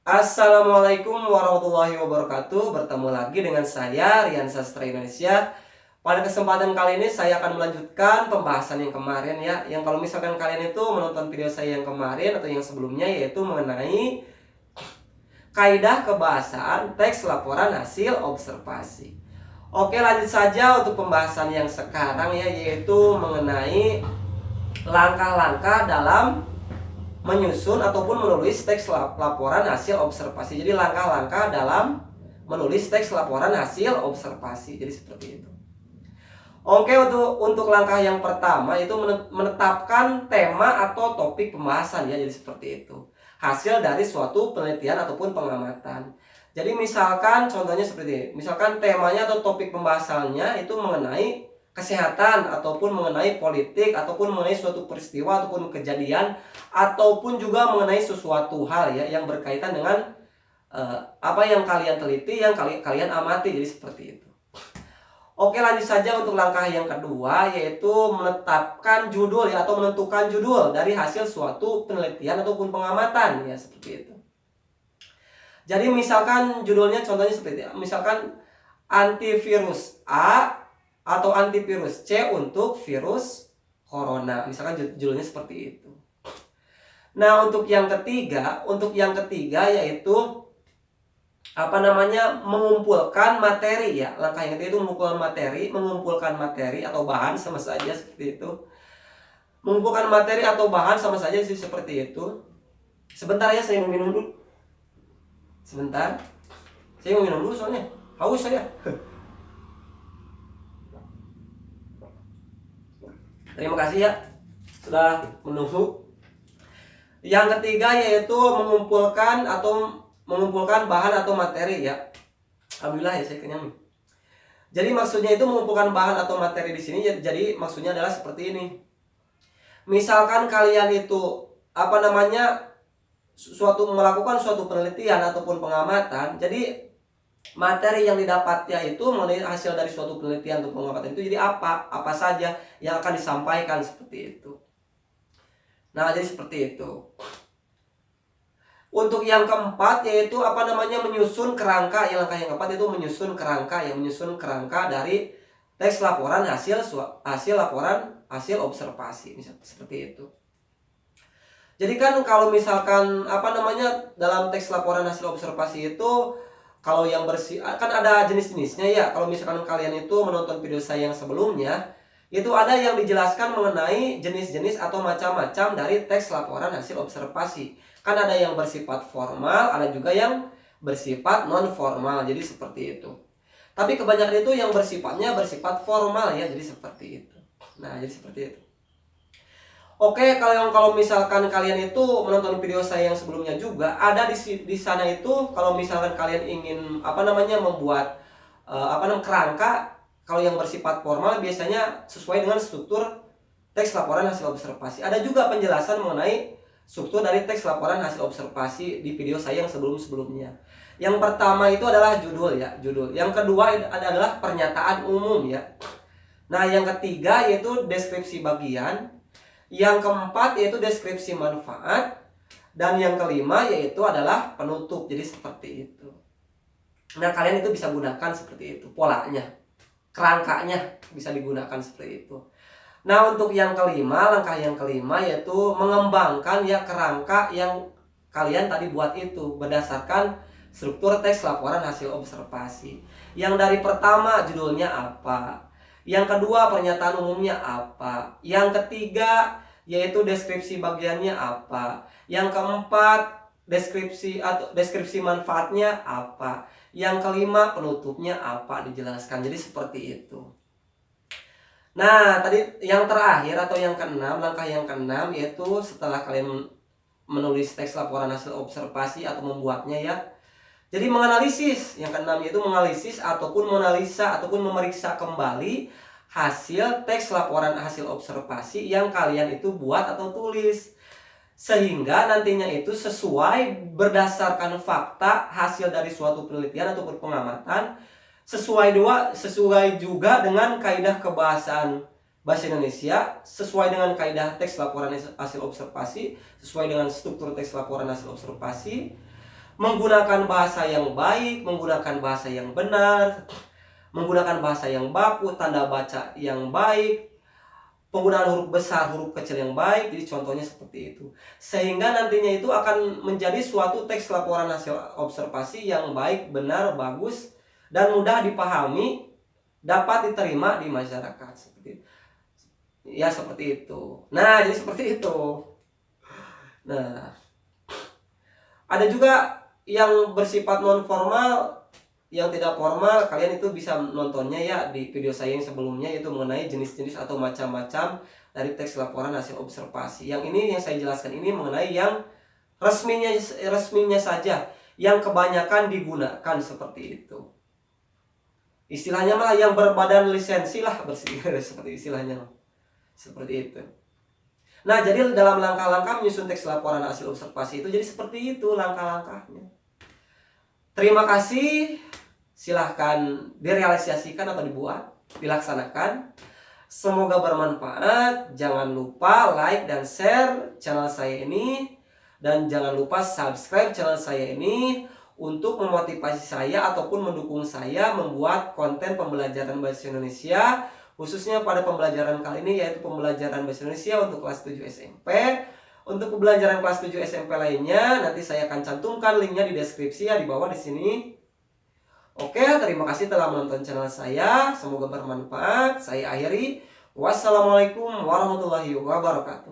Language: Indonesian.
Assalamualaikum warahmatullahi wabarakatuh. Bertemu lagi dengan saya Rian Sastra Indonesia. Pada kesempatan kali ini saya akan melanjutkan pembahasan yang kemarin ya. Yang kalau misalkan kalian itu menonton video saya yang kemarin atau yang sebelumnya, yaitu mengenai kaidah kebahasaan teks laporan hasil observasi. Oke, lanjut saja untuk pembahasan yang sekarang ya, yaitu mengenai langkah-langkah dalam menyusun ataupun menulis teks laporan hasil observasi. Jadi langkah-langkah dalam menulis teks laporan hasil observasi. Jadi seperti itu. Oke, untuk langkah yang pertama itu menetapkan tema atau topik pembahasan ya. Jadi seperti itu. Hasil dari suatu penelitian ataupun pengamatan. Jadi misalkan contohnya seperti ini. Misalkan temanya atau topik pembahasannya itu mengenai kesehatan ataupun mengenai politik ataupun mengenai suatu peristiwa ataupun kejadian ataupun juga mengenai sesuatu hal ya yang berkaitan dengan apa yang kalian teliti, yang kalian amati. Jadi seperti itu. Oke, lanjut saja untuk langkah yang kedua, yaitu menetapkan judul ya atau menentukan judul dari hasil suatu penelitian ataupun pengamatan ya, seperti itu. Jadi misalkan judulnya contohnya seperti itu. Misalkan antivirus A atau antivirus C untuk virus corona. Misalkan judulnya seperti itu. Nah, untuk yang ketiga yaitu mengumpulkan materi ya. Langkah yang ketiga itu mengumpulkan materi atau bahan sama saja seperti itu. Mengumpulkan materi atau bahan sama saja sih seperti itu. Sebentar ya, saya mau minum dulu. Sebentar. Saya mau minum dulu soalnya haus saya. Terima kasih ya sudah menunggu. Yang ketiga yaitu mengumpulkan bahan atau materi ya. Alhamdulillah ya, saya kenyang nih. Jadi maksudnya itu mengumpulkan bahan atau materi di sini. Jadi maksudnya adalah seperti ini. Misalkan kalian itu melakukan suatu penelitian ataupun pengamatan. Jadi materi yang didapatnya itu mengenai hasil dari suatu penelitian atau pengamatan itu jadi apa saja yang akan disampaikan seperti itu. Nah, jadi seperti itu. Untuk yang keempat yaitu menyusun kerangka. Yang langkah yang keempat itu menyusun kerangka dari teks laporan hasil observasi, misalnya seperti itu. Jadi kan kalau misalkan dalam teks laporan hasil observasi itu kalau yang kan ada jenis-jenisnya ya. Kalau misalkan kalian itu menonton video saya yang sebelumnya, itu ada yang dijelaskan mengenai jenis-jenis atau macam-macam dari teks laporan hasil observasi. Kan ada yang bersifat formal, ada juga yang bersifat non formal. Jadi seperti itu. Tapi kebanyakan itu yang bersifat formal ya. Jadi seperti itu. Nah, jadi seperti itu. Oke, kalau misalkan kalian itu menonton video saya yang sebelumnya juga, ada di sana itu kalau misalkan kalian ingin membuat kerangka, kalau yang bersifat formal biasanya sesuai dengan struktur teks laporan hasil observasi. Ada juga penjelasan mengenai struktur dari teks laporan hasil observasi di video saya yang sebelum-sebelumnya. Yang pertama itu adalah judul ya, judul. Yang kedua adalah pernyataan umum ya. Nah, yang ketiga yaitu deskripsi bagian. Yang keempat yaitu deskripsi manfaat. Dan yang kelima yaitu adalah penutup. Jadi seperti itu. Nah, kalian itu bisa gunakan seperti itu polanya. Kerangkanya bisa digunakan seperti itu. Nah, untuk yang kelima, langkah yang kelima yaitu mengembangkan ya kerangka yang kalian tadi buat itu berdasarkan struktur teks laporan hasil observasi. Yang dari pertama judulnya apa? Yang kedua pernyataan umumnya apa? Yang ketiga yaitu deskripsi bagiannya apa? Yang keempat deskripsi manfaatnya apa? Yang kelima penutupnya apa, dijelaskan. Jadi seperti itu. Nah, tadi yang terakhir atau yang keenam, langkah yang keenam yaitu setelah kalian menulis teks laporan hasil observasi atau membuatnya ya. Jadi menganalisis, yang keenam yaitu menganalisis ataupun menganalisa ataupun memeriksa kembali hasil teks laporan hasil observasi yang kalian itu buat atau tulis. Sehingga nantinya itu sesuai berdasarkan fakta hasil dari suatu penelitian ataupun pengamatan, sesuai juga dengan kaidah kebahasaan bahasa Indonesia, sesuai dengan kaidah teks laporan hasil observasi, sesuai dengan struktur teks laporan hasil observasi, menggunakan bahasa yang baik, menggunakan bahasa yang benar, menggunakan bahasa yang baku, tanda baca yang baik, penggunaan huruf besar, huruf kecil yang baik. Jadi contohnya seperti itu. Sehingga nantinya itu akan menjadi suatu teks laporan hasil observasi yang baik, benar, bagus, dan mudah dipahami, dapat diterima di masyarakat. Seperti itu. Ya seperti itu. Nah, jadi seperti itu. Nah, ada juga yang bersifat non formal, yang tidak formal. Kalian itu bisa nontonnya ya di video saya yang sebelumnya, yaitu mengenai jenis-jenis atau macam-macam dari teks laporan hasil observasi. Yang ini yang saya jelaskan ini mengenai yang resminya saja, yang kebanyakan digunakan seperti itu. Istilahnya malah yang berbadan lisensi lah, seperti istilahnya seperti itu. Nah, jadi dalam langkah-langkah menyusun teks laporan hasil observasi itu jadi seperti itu langkah-langkahnya. Terima kasih. Silahkan direalisasikan atau dibuat, dilaksanakan. Semoga bermanfaat. Jangan lupa like dan share channel saya ini. Dan jangan lupa subscribe channel saya ini untuk memotivasi saya ataupun mendukung saya membuat konten pembelajaran bahasa Indonesia, khususnya pada pembelajaran kali ini, yaitu pembelajaran bahasa Indonesia untuk kelas 7 SMP. Untuk pembelajaran kelas 7 SMP lainnya nanti saya akan cantumkan linknya di deskripsi ya, di bawah di sini. Oke, terima kasih telah menonton channel saya. Semoga bermanfaat. Saya akhiri. Wassalamualaikum warahmatullahi wabarakatuh.